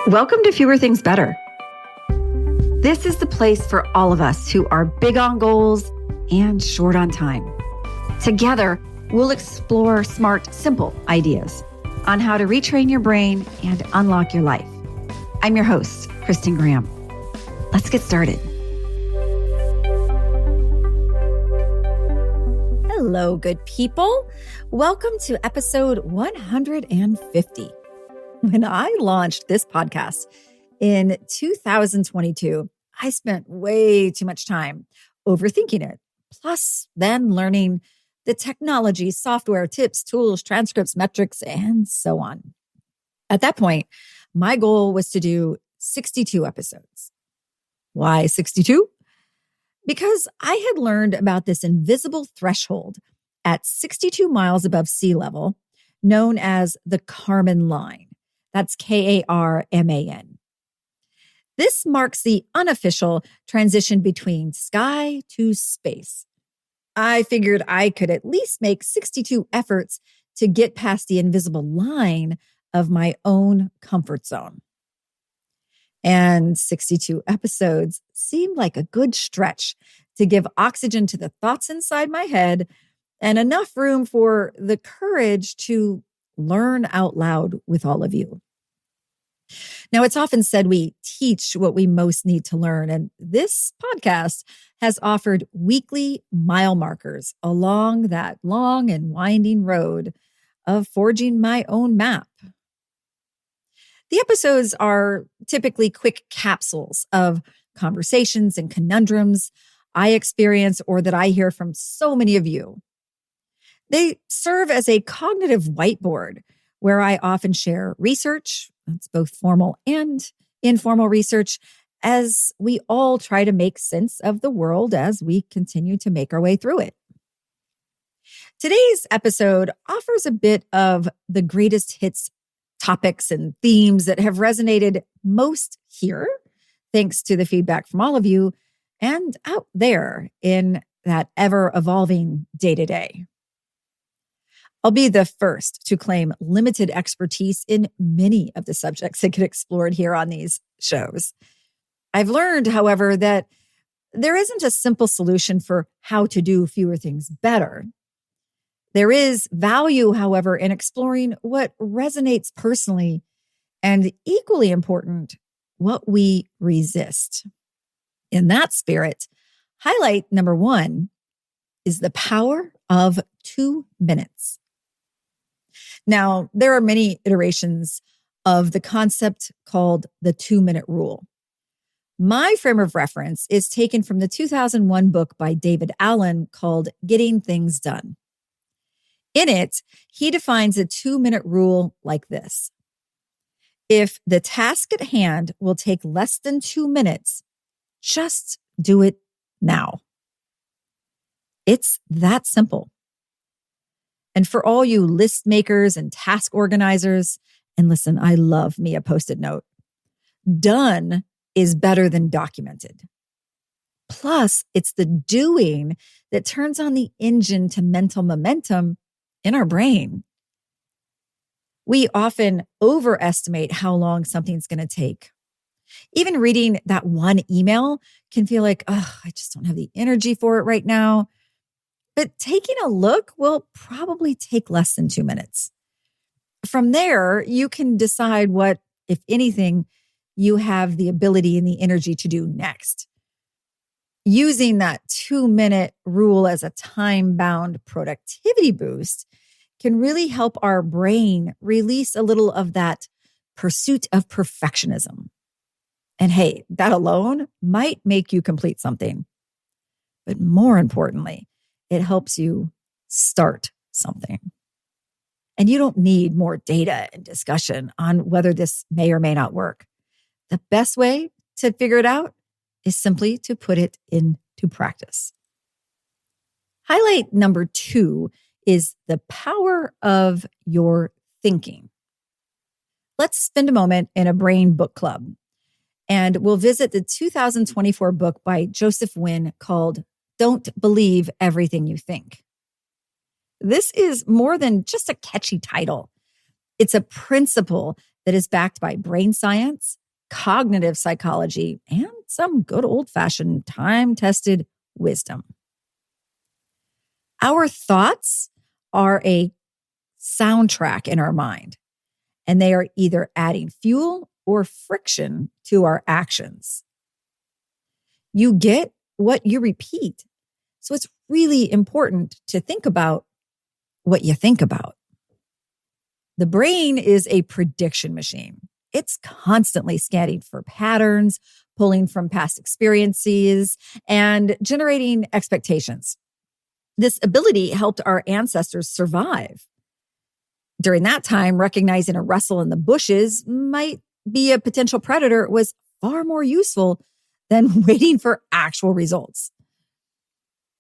Welcome to Fewer Things Better. This is the place for all of us who are big on goals and short on time. Together, we'll explore smart, simple ideas on how to retrain your brain and unlock your life. I'm your host, Kristin Graham. Let's get started. Hello, good people. Welcome to episode 150. When I launched this podcast in 2022, I spent way too much time overthinking it, plus then learning the technology, software, tips, tools, transcripts, metrics, and so on. At that point, my goal was to do 62 episodes. Why 62? Because I had learned about this invisible threshold at 62 miles above sea level, known as the Kármán line. That's K-A-R-M-A-N. This marks the unofficial transition between sky to space. I figured I could at least make 62 efforts to get past the invisible line of my own comfort zone. And 62 episodes seemed like a good stretch to give oxygen to the thoughts inside my head and enough room for the courage to learn out loud with all of you. Now, it's often said we teach what we most need to learn, and this podcast has offered weekly mile markers along that long and winding road of forging my own map. The episodes are typically quick capsules of conversations and conundrums I experience or that I hear from so many of you. They serve as a cognitive whiteboard where I often share research, it's both formal and informal research, as we all try to make sense of the world as we continue to make our way through it. Today's episode offers a bit of the greatest hits topics and themes that have resonated most here, thanks to the feedback from all of you, and out there in that ever-evolving day-to-day. I'll be the first to claim limited expertise in many of the subjects that get explored here on these shows. I've learned, however, that there isn't a simple solution for how to do fewer things better. There is value, however, in exploring what resonates personally, and equally important, what we resist. In that spirit, highlight number 1 is the power of 2 minutes. Now, there are many iterations of the concept called the 2-minute rule. My frame of reference is taken from the 2001 book by David Allen called Getting Things Done. In it, he defines a 2-minute rule like this. If the task at hand will take less than 2 minutes, just do it now. It's that simple. And for all you list makers and task organizers, and listen, I love me a Post-it note, done is better than documented. Plus, it's the doing that turns on the engine to mental momentum in our brain. We often overestimate how long something's going to take. Even reading that one email can feel like, oh, I just don't have the energy for it right now. But taking a look will probably take less than 2 minutes. From there, you can decide what, if anything, you have the ability and the energy to do next. Using that 2-minute rule as a time-bound productivity boost can really help our brain release a little of that pursuit of perfectionism. And hey, that alone might make you complete something. But more importantly, it helps you start something. And you don't need more data and discussion on whether this may or may not work. The best way to figure it out is simply to put it into practice. Highlight number 2 is the power of your thinking. Let's spend a moment in a brain book club, and we'll visit the 2024 book by Joseph Wynn called Don't Believe Everything You Think. This is more than just a catchy title. It's a principle that is backed by brain science, cognitive psychology, and some good old-fashioned time-tested wisdom. Our thoughts are a soundtrack in our mind, and they are either adding fuel or friction to our actions. You get what you repeat. So it's really important to think about what you think about. The brain is a prediction machine. It's constantly scanning for patterns, pulling from past experiences, and generating expectations. This ability helped our ancestors survive. During that time, recognizing a rustle in the bushes might be a potential predator was far more useful than waiting for actual results.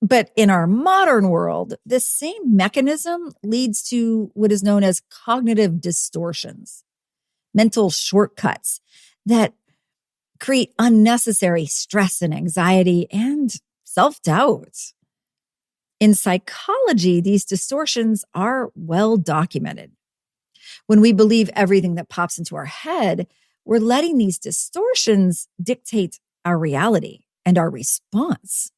But in our modern world, this same mechanism leads to what is known as cognitive distortions, mental shortcuts that create unnecessary stress and anxiety and self-doubt. In psychology, these distortions are well documented. When we believe everything that pops into our head, we're letting these distortions dictate our reality and our response.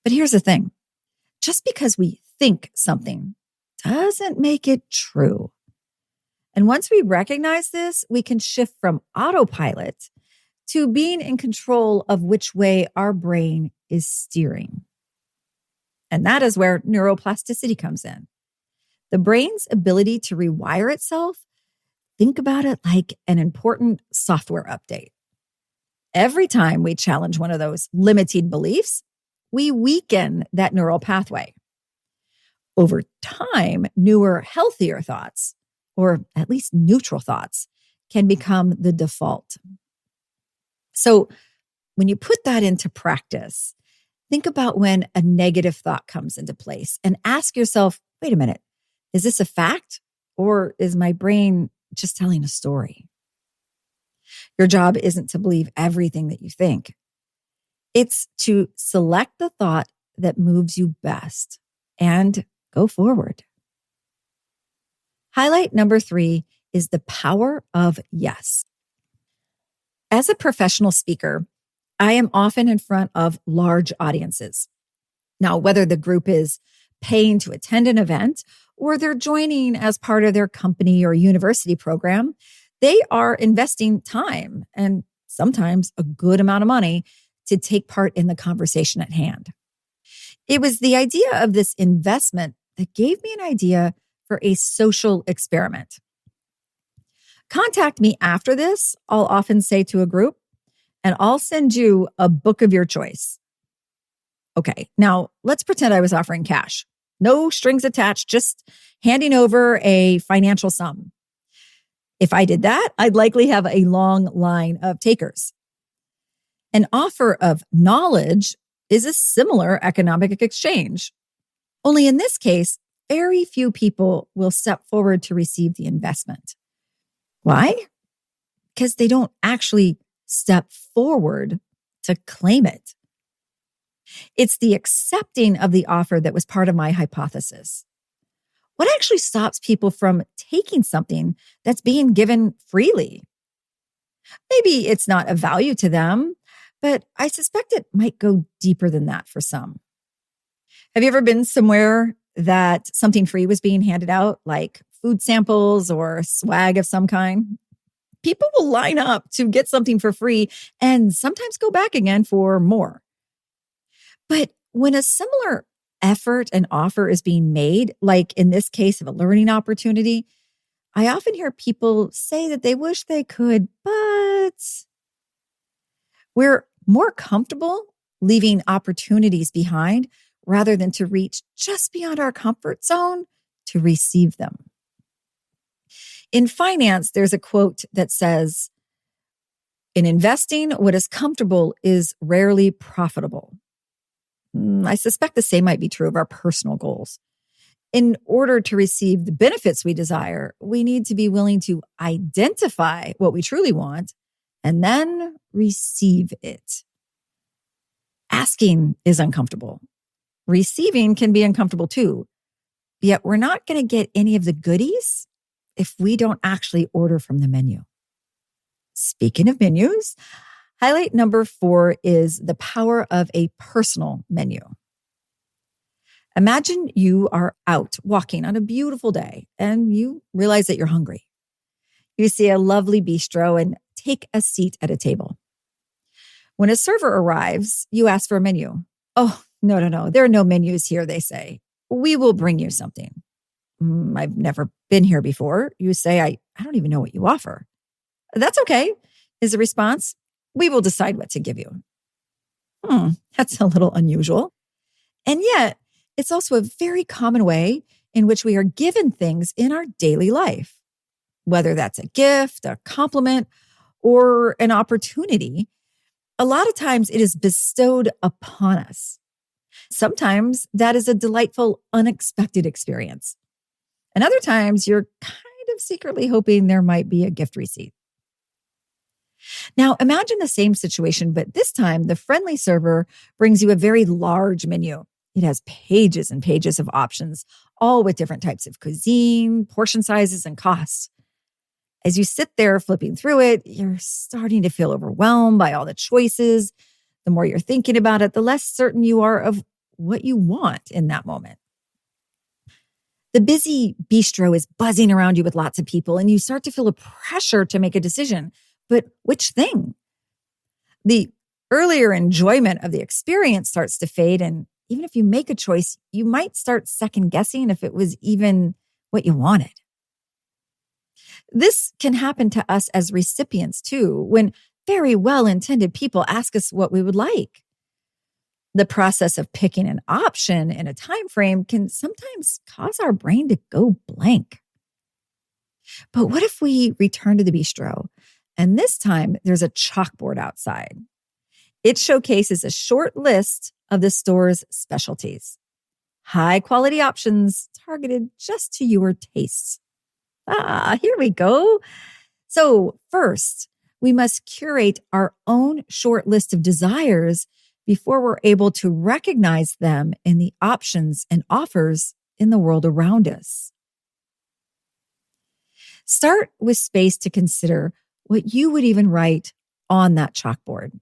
But here's the thing. Just because we think something doesn't make it true. And once we recognize this, we can shift from autopilot to being in control of which way our brain is steering. And that is where neuroplasticity comes in. The brain's ability to rewire itself, think about it like an important software update. Every time we challenge one of those limiting beliefs, we weaken that neural pathway. Over time, newer, healthier thoughts, or at least neutral thoughts, can become the default. So when you put that into practice, think about when a negative thought comes into place and ask yourself, wait a minute, is this a fact or is my brain just telling a story? Your job isn't to believe everything that you think. It's to select the thought that moves you best and go forward. Highlight number 3 is the power of yes. As a professional speaker, I am often in front of large audiences. Now, whether the group is paying to attend an event or they're joining as part of their company or university program, they are investing time and sometimes a good amount of money to take part in the conversation at hand. It was the idea of this investment that gave me an idea for a social experiment. Contact me after this, I'll often say to a group, and I'll send you a book of your choice. Okay, now let's pretend I was offering cash. No strings attached, just handing over a financial sum. If I did that, I'd likely have a long line of takers. An offer of knowledge is a similar economic exchange. Only in this case, very few people will step forward to receive the investment. Why? Because they don't actually step forward to claim it. It's the accepting of the offer that was part of my hypothesis. What actually stops people from taking something that's being given freely? Maybe it's not of value to them, but I suspect it might go deeper than that for some. Have you ever been somewhere that something free was being handed out, like food samples or swag of some kind? People will line up to get something for free and sometimes go back again for more. But when a similar effort and offer is being made, like in this case of a learning opportunity, I often hear people say that they wish they could, but we're more comfortable leaving opportunities behind rather than to reach just beyond our comfort zone to receive them. In finance, there's a quote that says, "In investing, what is comfortable is rarely profitable." I suspect the same might be true of our personal goals. In order to receive the benefits we desire, we need to be willing to identify what we truly want and then receive it. Asking is uncomfortable. Receiving can be uncomfortable too. Yet we're not going to get any of the goodies if we don't actually order from the menu. Speaking of menus, highlight number 4 is the power of a personal menu. Imagine you are out walking on a beautiful day and you realize that you're hungry. You see a lovely bistro and take a seat at a table. When a server arrives, you ask for a menu. Oh, no. There are no menus here, they say. We will bring you something. I've never been here before. You say, I don't even know what you offer. That's okay, is the response. We will decide what to give you. That's a little unusual. And yet, it's also a very common way in which we are given things in our daily life. Whether that's a gift, a compliment, or an opportunity, a lot of times it is bestowed upon us. Sometimes that is a delightful, unexpected experience. And other times you're kind of secretly hoping there might be a gift receipt. Now, imagine the same situation, but this time the friendly server brings you a very large menu. It has pages and pages of options, all with different types of cuisine, portion sizes, and costs. As you sit there flipping through it, you're starting to feel overwhelmed by all the choices. The more you're thinking about it, the less certain you are of what you want in that moment. The busy bistro is buzzing around you with lots of people, and you start to feel a pressure to make a decision. But which thing? The earlier enjoyment of the experience starts to fade, and even if you make a choice, you might start second guessing if it was even what you wanted. This can happen to us as recipients too, when very well-intended people ask us what we would like. The process of picking an option in a time frame can sometimes cause our brain to go blank. But what if we return to the bistro, and this time there's a chalkboard outside? It showcases a short list of the store's specialties. High-quality options targeted just to your tastes. Here we go. So first, we must curate our own short list of desires before we're able to recognize them in the options and offers in the world around us. Start with space to consider what you would even write on that chalkboard.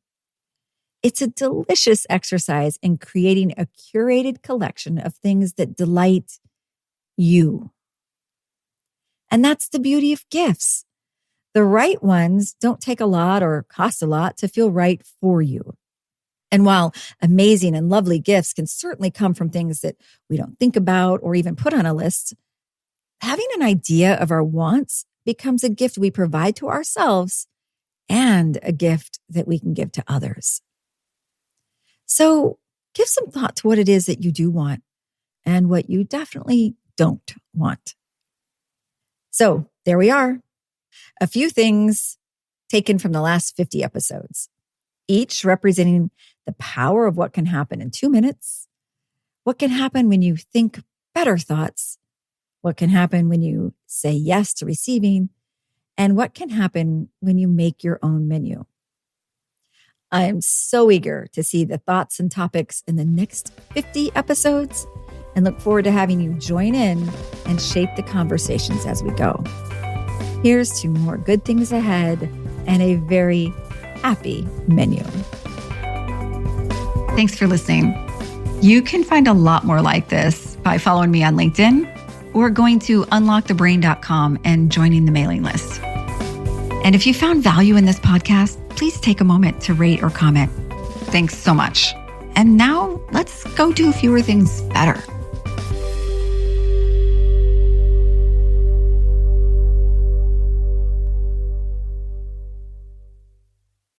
It's a delicious exercise in creating a curated collection of things that delight you. And that's the beauty of gifts. The right ones don't take a lot or cost a lot to feel right for you. And while amazing and lovely gifts can certainly come from things that we don't think about or even put on a list, having an idea of our wants becomes a gift we provide to ourselves and a gift that we can give to others. So give some thought to what it is that you do want and what you definitely don't want. So there we are. A few things taken from the last 50 episodes, each representing the power of what can happen in 2 minutes, what can happen when you think better thoughts, what can happen when you say yes to receiving, and what can happen when you make your own menu. I am so eager to see the thoughts and topics in the next 50 episodes and look forward to having you join in and shape the conversations as we go. Here's to more good things ahead and a very happy menu. Thanks for listening. You can find a lot more like this by following me on LinkedIn or going to unlockthebrain.com and joining the mailing list. And if you found value in this podcast, please take a moment to rate or comment. Thanks so much. And now let's go do fewer things better.